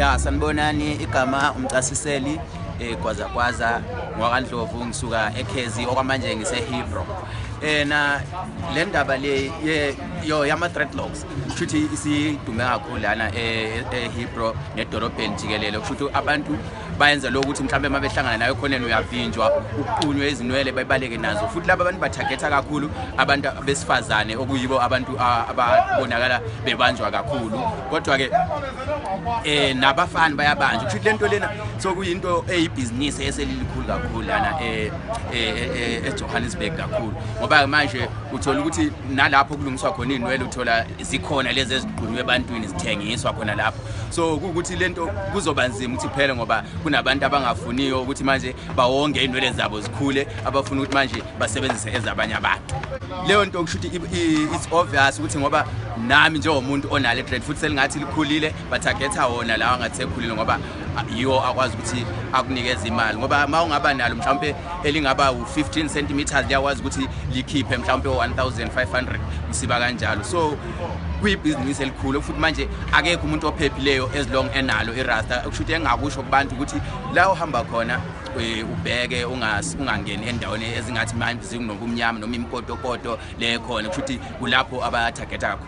Ya sanibonani igama umchasiseli kwaza ngwakandlovu ngisuka eKhezi okwamanje ngise-Hebron. Na le ndaba le yama dreadlocks kushuthi isidume kakhulu lana eHebron nedorobheni jikelele. Kushuthi abantu bayenza lokho ukuthi mhlambe mabehlangana nayo khoneni uyavinjwa uqunywe izinwele bayibaleke nazo. Futhi laba abantu batargeta kakhulu abantu besifazane okuyibo abantu ababonakala bebanjwa kakhulu. Kodwa ke nabafana bayabanjwa. Kushuthi lento lena sokuyinto eyibhizinisi eselikhulu kakhulu lana eJohannesburg kakhulu. Ngoba manje uthola ukuthi nalapho kulungiswa khona inwele uthola zikhona lezi eziqunywe ebantwini zithengiswa khona lapho. So ukuthi lento kuzoba nzima ukuthi phele ngoba kunabantu abangafuniyo ukuthi manje bawonge inwele zabo zikhule, abafuna ukuthi manje basebenzise ezabanye abantu. Leyo nto kushuthi it's obvious ukuthi ngoba nami njengomuntu onale dread futhi selingathi likhulile batargeta wona lawa ngathi ekhulile ngoba yiwo akwazi ukuthi akunikeze imali ngoba mawungaba nalo mhlawumbe elingaba u15 cm liyakwazi ukuthi likhiphe mhlawumbe 1500 kusiba kanjalo. So kuyibhizinisi elikhulu futhi manje akekho umuntu ophephileyo as long enalo irasta kushuthi engakusho kubantu ukuthi la uhamba khona ubheke ungangeni endaweni ezingathi manje zinobumnyama noma impotopoto le khona kushuthi kulapho abatargeta kakhulu.